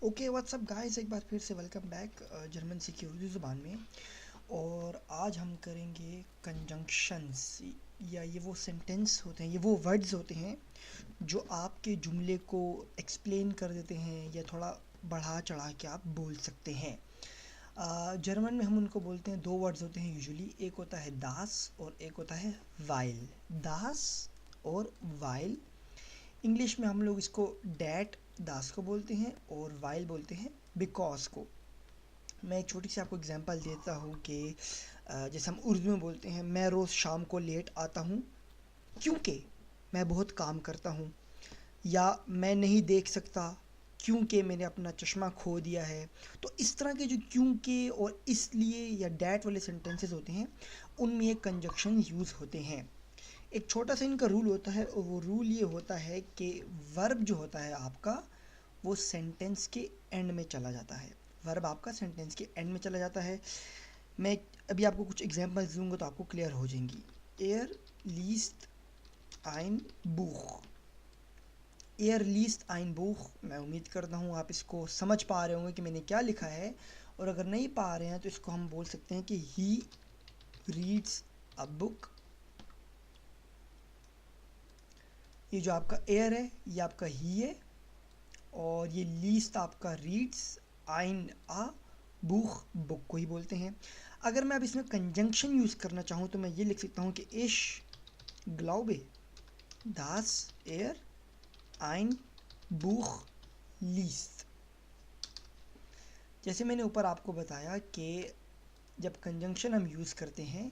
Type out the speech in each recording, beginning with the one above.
Okay WhatsApp guys, एक बार फिर से वेलकम बैक जर्मन सीखी उर्दू ज़ुबान में। और आज हम करेंगे कंजंक्शंस, या ये वो सेंटेंस होते हैं, ये वो वर्ड्स होते हैं जो आपके जुमले को एक्सप्लेन कर देते हैं या थोड़ा बढ़ा चढ़ा के आप बोल सकते हैं। जर्मन में हम उनको बोलते हैं, दो वर्ड्स होते हैं यूजुअली, एक होता है दास और एक होता है वाइल। दास और वाइल, इंग्लिश में हम लोग इसको डैट दास को बोलते हैं और वाइल बोलते हैं बिकॉज को। मैं एक छोटी सी आपको एग्जांपल देता हूँ कि जैसे हम उर्दू में बोलते हैं, मैं रोज़ शाम को लेट आता हूँ क्योंकि मैं बहुत काम करता हूँ, या मैं नहीं देख सकता क्योंकि मैंने अपना चश्मा खो दिया है। तो इस तरह के जो क्योंकि और इसलिए या डैट वाले सेंटेंसेस होते हैं, उनमें ये कंजक्शन यूज़ होते हैं। एक छोटा सा इनका रूल होता है, और वो रूल ये होता है कि वर्ब जो होता है आपका, वो सेंटेंस के एंड में चला जाता है। वर्ब आपका सेंटेंस के एंड में चला जाता है। मैं अभी आपको कुछ एग्जांपल्स दूंगा तो आपको क्लियर हो जाएंगी। एयर लीस्ट आइन बुख, एयर लीस्ट आइन बुख। मैं उम्मीद करता हूँ आप इसको समझ पा रहे होंगे कि मैंने क्या लिखा है, और अगर नहीं पा रहे हैं तो इसको हम बोल सकते हैं कि ही रीड्स अ बुक। ये जो आपका एयर है ये आपका ही है, और ये लीस्ट आपका रीड्स, आइन आ, बुख बुक को ही बोलते हैं। अगर मैं अब इसमें कंजंक्शन यूज़ करना चाहूँ तो मैं ये लिख सकता हूँ कि इश ग्लाउबे दास एयर आइन बुख लीस्ट। जैसे मैंने ऊपर आपको बताया कि जब कंजंक्शन हम यूज़ करते हैं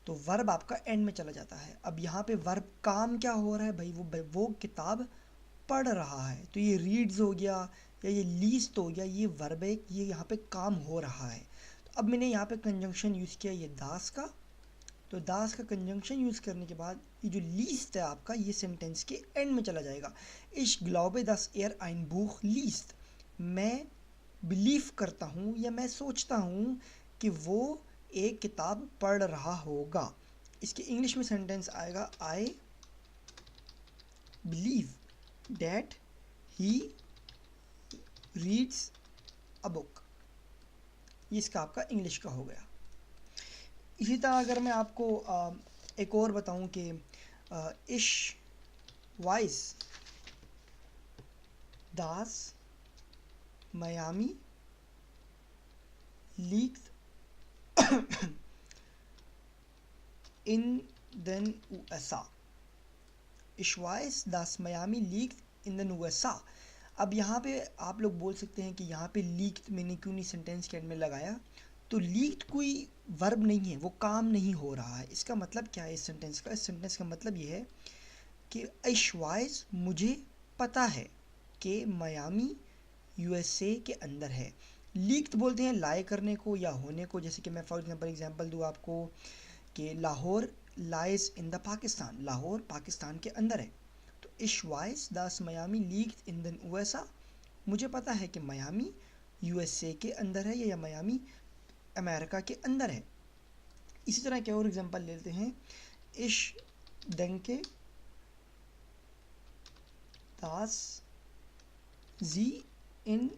तो वर्ब आपका एंड में चला जाता है। अब यहाँ पे वर्ब काम क्या हो रहा है भाई, वो किताब पढ़ रहा है, तो ये रीड्स हो गया या ये लीस्ट हो गया, ये वर्ब है, ये यहाँ पे काम हो रहा है। तो अब मैंने यहाँ पे कंजंक्शन यूज़ किया ये दास का, तो दास का कंजंक्शन यूज़ करने के बाद ये जो लीस्ट है आपका, ये सेंटेंस के एंड में चला जाएगा। इश ग्लॉबे दस एयर आइन बुख लीस्ट, मैं बिलीव करता हूँ या मैं सोचता हूँ कि वो एक किताब पढ़ रहा होगा। इसके इंग्लिश में सेंटेंस आएगा I believe that he reads a book. ये इसका आपका इंग्लिश का हो गया। इसी तरह अगर मैं आपको एक और बताऊं कि इश vice Das Miami leaks in den USA, इशवाइस this Miami leaks in den USA। अब यहाँ पे आप लोग बोल सकते हैं कि यहाँ पे लीक्ड मैंने क्यों नहीं सेंटेंस के एंड में लगाया। तो लीक्ड कोई वर्ब नहीं है, वो काम नहीं हो रहा है। इसका मतलब क्या है इस सेंटेंस का? इस सेंटेंस का मतलब ये है कि इशवाइस मुझे पता है कि मयामी यूएसए के अंदर है। लीक्ड बोलते हैं लाए करने को या होने को। जैसे कि मैं फॉर एग्जांपल दूँ आपको कि Lahore lies in the Pakistan, Lahore Pakistan के अंदर है। तो इशवाइस दास मयामी लीक्ड इन द यूएसए, मुझे पता है कि मयामी यूएसए के अंदर है या मयामी अमेरिका के अंदर है। इसी तरह के और एग्जांपल लेते हैं। इश denke dass sie in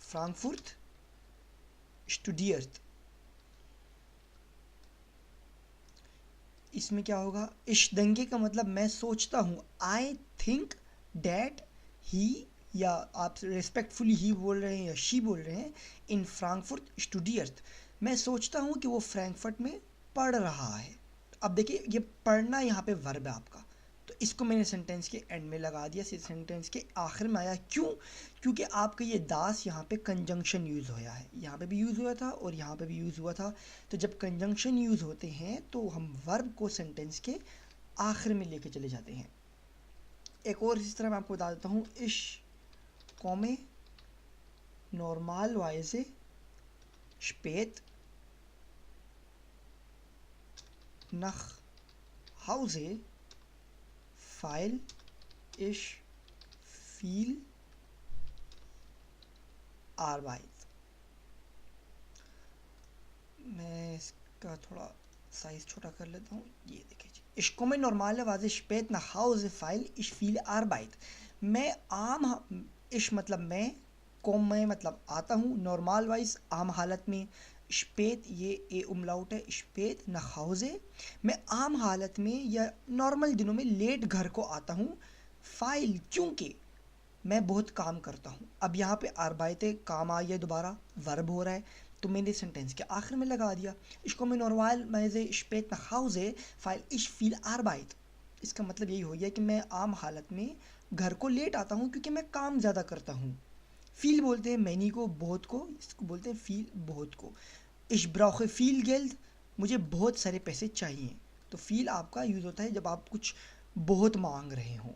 Frankfurt स्टूडियर्थ। इसमें क्या होगा? इश दंगे का मतलब मैं सोचता हूँ, आई थिंक डैट ही, या आप रेस्पेक्टफुली ही बोल रहे हैं या शी बोल रहे हैं, इन फ्रांकफुर्ट स्टूडियर्थ, मैं सोचता हूँ कि वो फ्रैंकफर्ट में पढ़ रहा है। अब देखिए, ये पढ़ना यहाँ पे वर्ब है आपका, तो इसको मैंने सेंटेंस के एंड में लगा दिया, सेंटेंस के आखिर में आया। क्यों? क्योंकि आपका ये दास यहाँ पे कंजंक्शन यूज़ होया है, यहाँ पे भी यूज़ हुआ था और यहाँ पे भी यूज़ हुआ था। तो जब कंजंक्शन यूज़ होते हैं तो हम वर्ब को सेंटेंस के आखिर में लेके चले जाते हैं। एक और इस तरह मैं आपको बता देता हूँ। इश कौमे normalerweise spät nach Hause, weil ich viel Arbeit। मैं इसका थोड़ा साइज छोटा कर लेता हूँ। ये देखिए जी, ich komme normalerweise spät nach Hause, weil ich viel Arbeit। मैं इश मतलब मैं, कोम में मतलब आता हूँ, नॉर्मल वाइज आम हालत में, स्पेत ये ए उमलाउट है, स्पेत नखाउजे, मैं आम हालत में या नॉर्मल दिनों में लेट घर को आता हूँ, फाइल क्योंकि मैं बहुत काम करता हूँ। अब यहाँ पे आरबाइते काम आ गया, दोबारा वर्ब हो रहा है, तो मैंने सेंटेंस के आखिर में लगा दिया। इसको मैं नॉर्मल मैंने स्पेत नखाउजे फाइल इश फील आरबाइत, इसका मतलब यही हो गया कि मैं आम हालत में घर को लेट आता हूँ क्योंकि मैं काम ज़्यादा करता हूँ। फील बोलते हैं मैनी को, बहुत को, इसको बोलते हैं फील बहुत को। इश ब्राउखे फील गेल्ड, मुझे बहुत सारे पैसे चाहिए। तो फील आपका यूज़ होता है जब आप कुछ बहुत मांग रहे हों।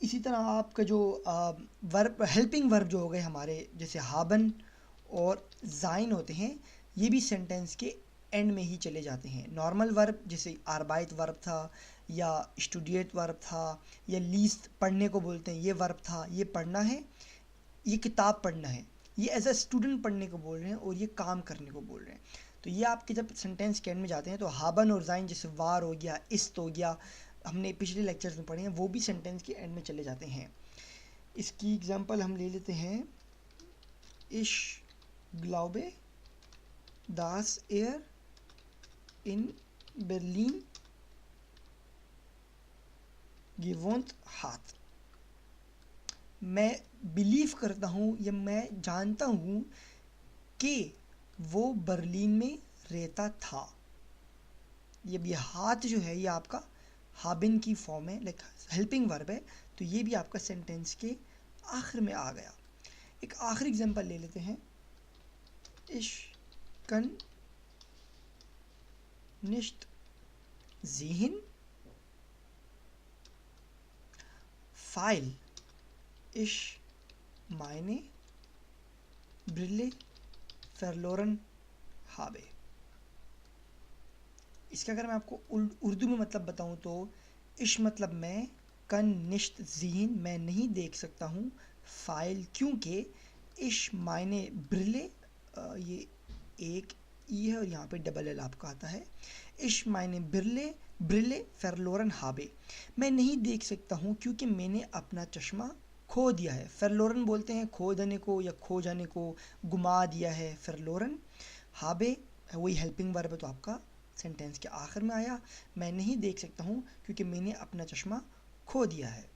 इसी तरह आपका जो वर्ब, हेल्पिंग वर्ब जो हो गए हमारे, जैसे हाबन और जाइन होते हैं, ये भी सेंटेंस के एंड में ही चले जाते हैं। नॉर्मल वर्ब जैसे आरबाइत वर्ब था, या स्टूडिएट वर्ब था, या लीस्ट पढ़ने को बोलते हैं, ये वर्ब था, ये पढ़ना है, ये किताब पढ़ना है, ये एज अ स्टूडेंट पढ़ने को बोल रहे हैं, और ये काम करने को बोल रहे हैं। तो ये आपके जब सेंटेंस के एंड में जाते हैं तो हाबन और जाइन, जैसे वार हो गया, इस्त हो गया, हमने पिछले लेक्चर्स में पढ़े हैं, वो भी सेंटेंस के एंड में चले जाते हैं। इसकी एग्जांपल हम ले लेते हैं, इश ग्लाउबे दास एयर इन बर्लिन गिवोंत हाथ, मैं बिलीव करता हूँ या मैं जानता हूँ कि वो बर्लिन में रहता था। ये हाथ जो है ये आपका हाबिन की फॉर्म है, लाइक हेल्पिंग वर्ब है, तो ये भी आपका सेंटेंस के आखिर में आ गया। एक आखिरी एग्जांपल ले लेते हैं, इश कन निश्त ज़िहन फाइल इश मायने ब्रिले फरलोरन हाबे। इसका अगर मैं आपको उर्दू में मतलब बताऊं तो इश मतलब मैं, कन निश्त ज़िहन मैं नहीं देख सकता हूँ, फाइल क्योंकि, इश मायने ब्रिले, ये एक ई है और यहाँ पे डबल एल आपका आता है, इश मायने ब्रिले, ब्रिले फेरलोरन हाबे, मैं नहीं देख सकता हूँ क्योंकि मैंने अपना चश्मा खो दिया है। फेरलोरन बोलते हैं खो देने को या खो जाने को, गुमा दिया है फेरलोरन। हाबे वही हेल्पिंग वर्ब है, तो आपका सेंटेंस के आखिर में आया, मैं नहीं देख सकता हूँ क्योंकि मैंने अपना चश्मा खो दिया है।